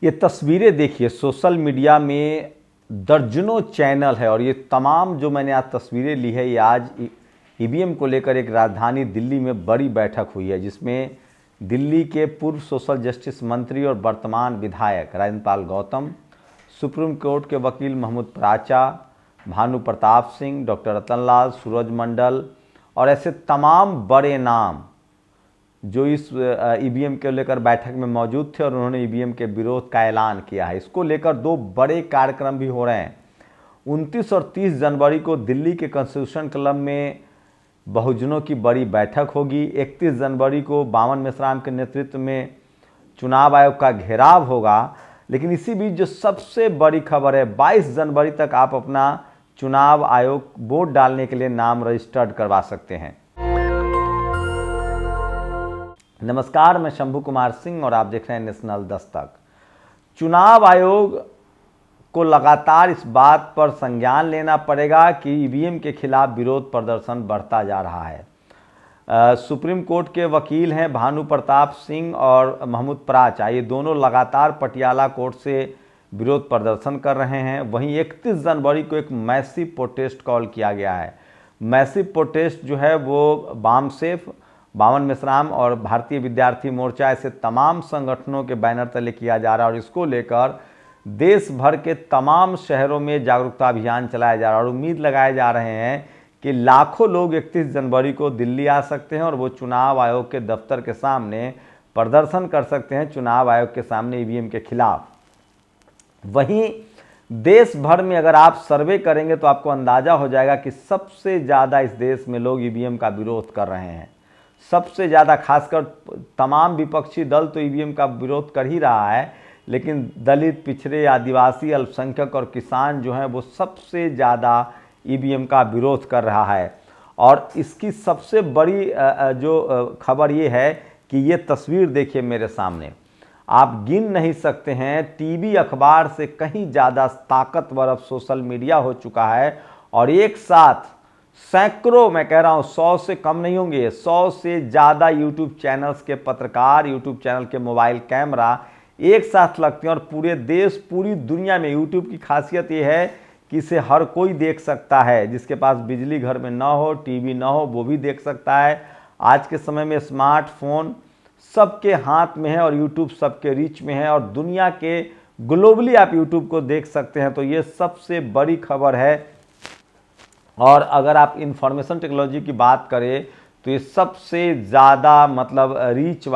ये तस्वीरें देखिए, सोशल मीडिया में दर्जनों चैनल है और ये तमाम जो मैंने आज तस्वीरें ली है, ये आज ईवीएम को लेकर एक राजधानी दिल्ली में बड़ी बैठक हुई है, जिसमें दिल्ली के पूर्व सोशल जस्टिस मंत्री और वर्तमान विधायक राजेंद्र पाल गौतम, सुप्रीम कोर्ट के वकील महमूद प्राचा, भानु प्रताप सिंह, डॉक्टर रतनलाल, सूरज मंडल और ऐसे तमाम बड़े नाम जो इस ईवीएम के लेकर बैठक में मौजूद थे और उन्होंने ईवीएम के विरोध का ऐलान किया है। इसको लेकर दो बड़े कार्यक्रम भी हो रहे हैं। 29 और 30 जनवरी को दिल्ली के कॉन्स्टिट्यूशन क्लब में बहुजनों की बड़ी बैठक होगी। 31 जनवरी को बावन मेश्राम के नेतृत्व में चुनाव आयोग का घेराव होगा। लेकिन इसी बीच जो सबसे बड़ी खबर है, 22 जनवरी तक आप अपना चुनाव आयोग वोट डालने के लिए नाम रजिस्टर्ड करवा सकते हैं। नमस्कार, मैं शंभू कुमार सिंह और आप देख रहे हैं नेशनल दस्तक। चुनाव आयोग को लगातार इस बात पर संज्ञान लेना पड़ेगा कि ईवीएम के खिलाफ विरोध प्रदर्शन बढ़ता जा रहा है। सुप्रीम कोर्ट के वकील हैं भानु प्रताप सिंह और महमूद प्राचा, ये दोनों लगातार पटियाला कोर्ट से विरोध प्रदर्शन कर रहे हैं। वहीं 31 जनवरी को एक मैसिव प्रोटेस्ट कॉल किया गया है। मैसिव प्रोटेस्ट जो है वो बामसेफ, बावन मेश्राम और भारतीय विद्यार्थी मोर्चा, ऐसे तमाम संगठनों के बैनर तले किया जा रहा है और इसको लेकर देश भर के तमाम शहरों में जागरूकता अभियान चलाया जा रहा है और उम्मीद लगाए जा रहे हैं कि लाखों लोग 31 जनवरी को दिल्ली आ सकते हैं और वो चुनाव आयोग के दफ्तर के सामने प्रदर्शन कर सकते हैं, चुनाव आयोग के सामने ईवीएम के खिलाफ। वहीं देश भर में अगर आप सर्वे करेंगे तो आपको अंदाजा हो जाएगा कि सबसे ज़्यादा इस देश में लोग ईवीएम का विरोध कर रहे हैं। सबसे ज़्यादा, खासकर तमाम विपक्षी दल तो ईवीएम का विरोध कर ही रहा है, लेकिन दलित, पिछड़े, आदिवासी, अल्पसंख्यक और किसान जो हैं वो सबसे ज़्यादा ईवीएम का विरोध कर रहा है। और इसकी सबसे बड़ी जो खबर ये है कि ये तस्वीर देखिए मेरे सामने, आप गिन नहीं सकते हैं, टीवी अखबार से कहीं ज़्यादा ताकतवर अब सोशल मीडिया हो चुका है और एक साथ सैकड़ों, मैं कह रहा हूँ 100 से कम नहीं होंगे, 100 से ज़्यादा यूट्यूब चैनल्स के पत्रकार, यूट्यूब चैनल के मोबाइल कैमरा एक साथ लगते हैं और पूरे देश, पूरी दुनिया में यूट्यूब की खासियत ये है कि इसे हर कोई देख सकता है। जिसके पास बिजली घर में ना हो, टीवी ना हो, वो भी देख सकता है। आज के समय में स्मार्टफोन सबके हाथ में है और यूट्यूब सबके रीच में है और दुनिया के ग्लोबली आप यूट्यूब को देख सकते हैं। तो ये सबसे बड़ी खबर है। और अगर आप इंफॉर्मेशन टेक्नोलॉजी की बात करें तो ये सबसे ज़्यादा मतलब रीच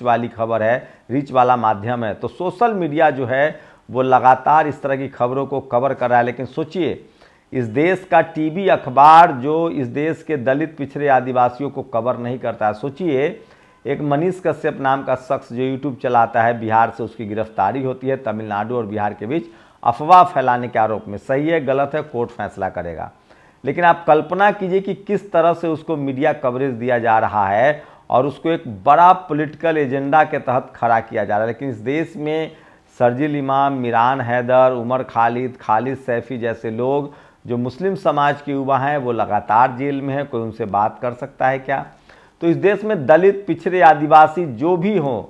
वाली खबर है, रीच वाला माध्यम है। तो सोशल मीडिया जो है वो लगातार इस तरह की खबरों को कवर कर रहा है। लेकिन सोचिए, इस देश का टीवी अखबार जो इस देश के दलित, पिछड़े, आदिवासियों को कवर नहीं करता है। सोचिए, एक मनीष कश्यप नाम का शख्स जो यूट्यूब चलाता है, बिहार से उसकी गिरफ्तारी होती है तमिलनाडु और बिहार के बीच अफवाह फैलाने के आरोप में। सही है, गलत है, कोर्ट फैसला करेगा। लेकिन आप कल्पना कीजिए कि किस तरह से उसको मीडिया कवरेज दिया जा रहा है और उसको एक बड़ा पॉलिटिकल एजेंडा के तहत खड़ा किया जा रहा है। लेकिन इस देश में शर्जील इमाम, मिरान हैदर, उमर खालिद, खालिद सैफी जैसे लोग जो मुस्लिम समाज के युवा हैं वो लगातार जेल में है। कोई उनसे बात कर सकता है क्या? तो इस देश में दलित, पिछड़े, आदिवासी जो भी हों,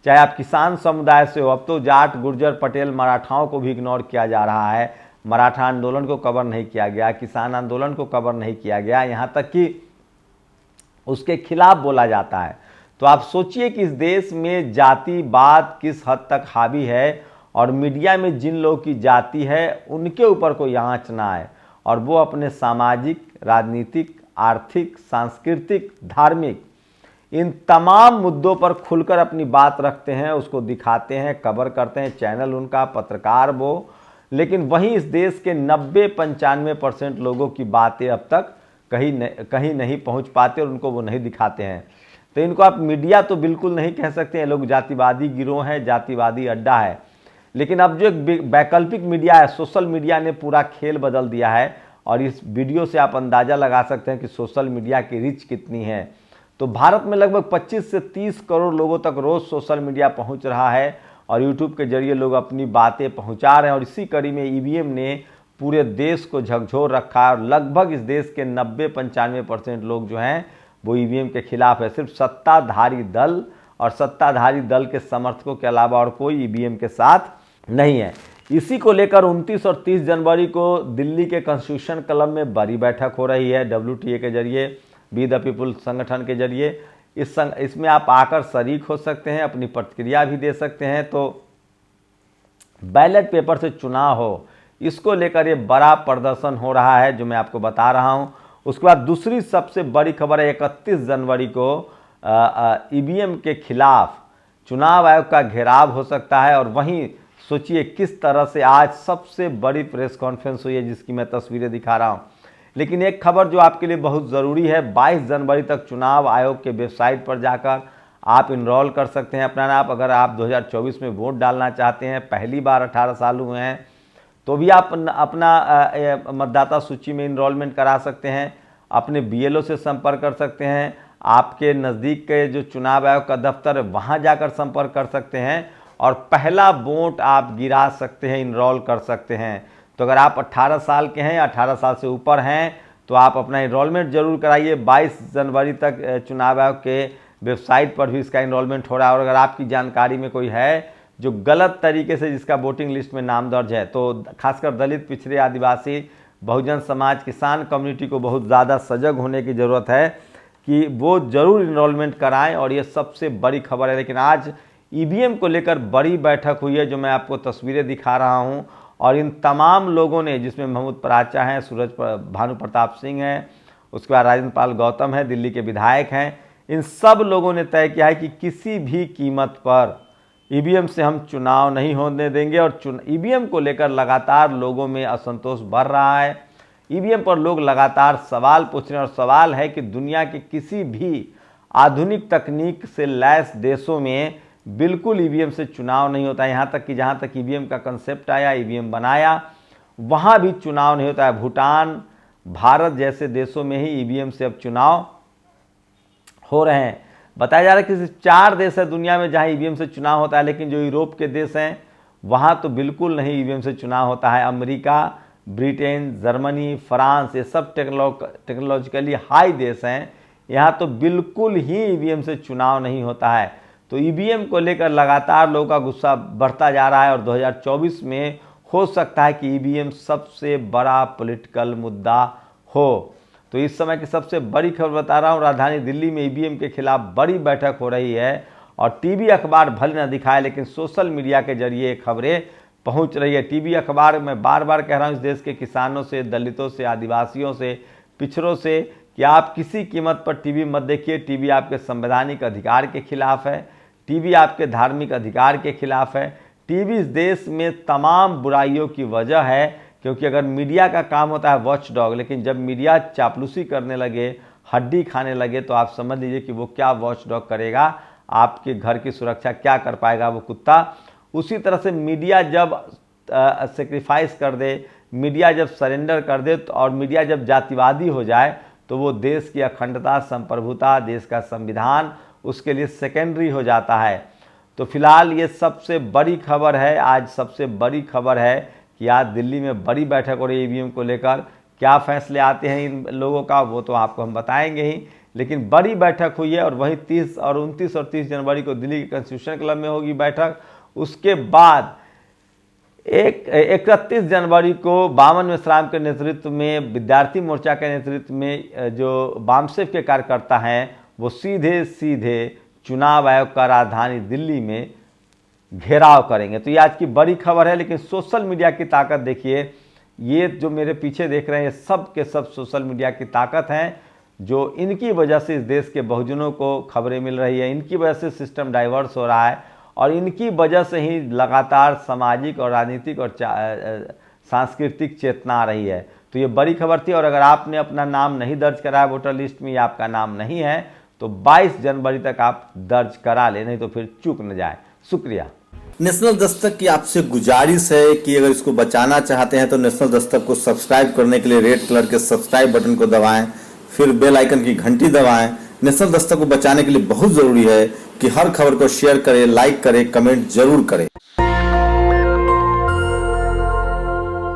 चाहे आप किसान समुदाय से हो, अब तो जाट, गुर्जर, पटेल, मराठाओं को भी इग्नोर किया जा रहा है। मराठा आंदोलन को कवर नहीं किया गया, किसान आंदोलन को कवर नहीं किया गया, यहाँ तक कि उसके खिलाफ बोला जाता है। तो आप सोचिए कि इस देश में जातिवाद किस हद तक हावी है और मीडिया में जिन लोगों की जाति है उनके ऊपर कोई आंच ना आए और वो अपने सामाजिक, राजनीतिक, आर्थिक, सांस्कृतिक, धार्मिक इन तमाम मुद्दों पर खुलकर अपनी बात रखते हैं, उसको दिखाते हैं, कवर करते हैं, चैनल उनका, पत्रकार वो। लेकिन वहीं इस देश के 90-95% लोगों की बातें अब तक कहीं नहीं पहुंच पाते और उनको वो नहीं दिखाते हैं। तो इनको आप मीडिया तो बिल्कुल नहीं कह सकते हैं, लोग जातिवादी गिरोह है, जातिवादी अड्डा है। लेकिन अब जो एक वैकल्पिक मीडिया है, सोशल मीडिया ने पूरा खेल बदल दिया है और इस वीडियो से आप अंदाज़ा लगा सकते हैं कि सोशल मीडिया की रीच कितनी है। तो भारत में लगभग 25 से 30 करोड़ लोगों तक रोज़ सोशल मीडिया पहुंच रहा है और यूट्यूब के जरिए लोग अपनी बातें पहुंचा रहे हैं। और इसी कड़ी में ईवीएम ने पूरे देश को झकझोर रखा है और लगभग इस देश के 90-95% लोग जो हैं वो ईवीएम के खिलाफ है। सिर्फ सत्ताधारी दल और सत्ताधारी दल के समर्थकों के अलावा और कोई ईवीएम के साथ नहीं है। इसी को लेकर 29 और 30 जनवरी को दिल्ली के कॉन्स्टिट्यूशन क्लब में बड़ी बैठक हो रही है WTA के जरिए, वी द पीपुल संगठन के जरिए। इसमें आप आकर शरीक हो सकते हैं, अपनी प्रतिक्रिया भी दे सकते हैं। तो बैलेट पेपर से चुनाव हो, इसको लेकर ये बड़ा प्रदर्शन हो रहा है जो मैं आपको बता रहा हूं। उसके बाद दूसरी सबसे बड़ी खबर है 31 जनवरी को ईवीएम के खिलाफ चुनाव आयोग का घेराव हो सकता है। और वहीं सोचिए किस तरह से आज सबसे बड़ी प्रेस कॉन्फ्रेंस हुई है जिसकी मैं तस्वीरें दिखा रहा हूं। लेकिन एक खबर जो आपके लिए बहुत ज़रूरी है, 22 जनवरी तक चुनाव आयोग के वेबसाइट पर जाकर आप इनरोल कर सकते हैं अपना नाम। अगर आप 2024 में वोट डालना चाहते हैं, पहली बार 18 साल हुए हैं, तो भी आप अपना मतदाता सूची में इनरोलमेंट करा सकते हैं। अपने BLO से संपर्क कर सकते हैं। आपके नज़दीक के जो चुनाव आयोग का दफ्तर है वहाँ जाकर संपर्क कर सकते हैं और पहला वोट आप गिरा सकते हैं, इनरोल कर सकते हैं। तो अगर आप 18 साल के हैं, 18 साल से ऊपर हैं, तो आप अपना इनरोलमेंट जरूर कराइए। 22 जनवरी तक चुनाव आयोग के वेबसाइट पर भी इसका इनरोलमेंट हो रहा है। और अगर आपकी जानकारी में कोई है जो गलत तरीके से जिसका वोटिंग लिस्ट में नाम दर्ज है, तो खासकर दलित, पिछड़े, आदिवासी, बहुजन समाज, किसान कम्युनिटी को बहुत ज़्यादा सजग होने की ज़रूरत है कि वो ज़रूर इनरोलमेंट कराएं। और ये सबसे बड़ी खबर है। लेकिन आज ईवीएम को लेकर बड़ी बैठक हुई है जो मैं आपको तस्वीरें दिखा रहा हूँ। और इन तमाम लोगों ने, जिसमें महमूद पराचा हैं, भानु प्रताप सिंह हैं, उसके बाद राजेंद्र पाल गौतम हैं, दिल्ली के विधायक हैं, इन सब लोगों ने तय किया है कि किसी भी कीमत पर ईवीएम से हम चुनाव नहीं होने देंगे। और ईवीएम को लेकर लगातार लोगों में असंतोष बढ़ रहा है। ईवीएम पर लोग लगातार सवाल पूछ रहे हैं। और सवाल है कि दुनिया के किसी भी आधुनिक तकनीक से लैस देशों में बिल्कुल ईवीएम से चुनाव नहीं होता है। यहाँ तक कि जहाँ तक ईवीएम का कंसेप्ट आया, ईवीएम बनाया, वहाँ भी चुनाव नहीं होता है। भूटान, भारत जैसे देशों में ही ईवीएम से अब चुनाव हो रहे हैं। बताया जा रहा है कि सिर्फ 4 देश है दुनिया में जहाँ ईवीएम से चुनाव होता है। लेकिन जो यूरोप के देश हैं वहाँ तो बिल्कुल नहीं ईवीएम से चुनाव होता है। अमेरिका, ब्रिटेन, जर्मनी, फ्रांस, ये सब टेक्नोलॉजिकली हाई देश हैं, यहाँ तो बिल्कुल ही ईवीएम से चुनाव नहीं होता है। तो ईवीएम को लेकर लगातार लोगों का गुस्सा बढ़ता जा रहा है। और 2024 में हो सकता है कि ईवीएम सबसे बड़ा पॉलिटिकल मुद्दा हो। तो इस समय की सबसे बड़ी खबर बता रहा हूँ, राजधानी दिल्ली में ईवीएम के खिलाफ बड़ी बैठक हो रही है। और टीवी अखबार भले न दिखाए, लेकिन सोशल मीडिया के जरिए खबरें पहुंच रही है। टीवी अखबार, मैं बार बार कह रहा हूँ इस देश के किसानों से, दलितों से, आदिवासियों से, पिछड़ों से, कि आप किसी कीमत पर टीवी मत देखिए। टीवी आपके संवैधानिक अधिकार के खिलाफ है। टीवी आपके धार्मिक अधिकार के खिलाफ है। टीवी इस देश में तमाम बुराइयों की वजह है। क्योंकि अगर मीडिया का काम होता है वॉच डॉग, लेकिन जब मीडिया चापलूसी करने लगे, हड्डी खाने लगे, तो आप समझ लीजिए कि वो क्या वॉच डॉग करेगा, आपके घर की सुरक्षा क्या कर पाएगा वो कुत्ता। उसी तरह से मीडिया जब सेक्रीफाइस कर दे, मीडिया जब सरेंडर कर दे, और मीडिया जब जातिवादी हो जाए, तो वो देश की अखंडता, संप्रभुता, देश का संविधान उसके लिए सेकेंडरी हो जाता है। तो फिलहाल ये सबसे बड़ी खबर है। आज सबसे बड़ी खबर है कि आज दिल्ली में बड़ी बैठक हो रही है ईवीएम को लेकर। क्या फैसले आते हैं इन लोगों का वो तो आपको हम बताएंगे ही, लेकिन बड़ी बैठक हुई है। और वहीं 29 और 30 जनवरी को दिल्ली के कॉन्स्टिट्यूशन क्लब में होगी बैठक। उसके बाद 31 जनवरी को बामन मिश्राम के नेतृत्व में, विद्यार्थी मोर्चा के नेतृत्व में जो वामसेफ के कार्यकर्ता हैं, वो सीधे सीधे चुनाव आयोग का राजधानी दिल्ली में घेराव करेंगे। तो ये आज की बड़ी खबर है। लेकिन सोशल मीडिया की ताकत देखिए, ये जो मेरे पीछे देख रहे हैं, सब के सब सोशल मीडिया की ताकत हैं, जो इनकी वजह से इस देश के बहुजनों को खबरें मिल रही है। इनकी वजह से सिस्टम डाइवर्स हो रहा है। और इनकी वजह से ही लगातार सामाजिक और राजनीतिक और सांस्कृतिक चेतना आ रही है। तो ये बड़ी खबर थी। और अगर आपने अपना नाम नहीं दर्ज कराया वोटर लिस्ट में, या आपका नाम नहीं है, तो 22 जनवरी तक आप दर्ज करा लें, नहीं तो फिर चूक न जाए। शुक्रिया। नेशनल दस्तक की आपसे गुजारिश है कि अगर इसको बचाना चाहते हैं तो नेशनल दस्तक को सब्सक्राइब करने के लिए रेड कलर के सब्सक्राइब बटन को दबाएं, फिर बेल आइकन की घंटी दबाएं। नेशनल दस्तक को बचाने के लिए बहुत जरूरी है कि हर खबर को शेयर करें, लाइक करें, कमेंट जरूर करें।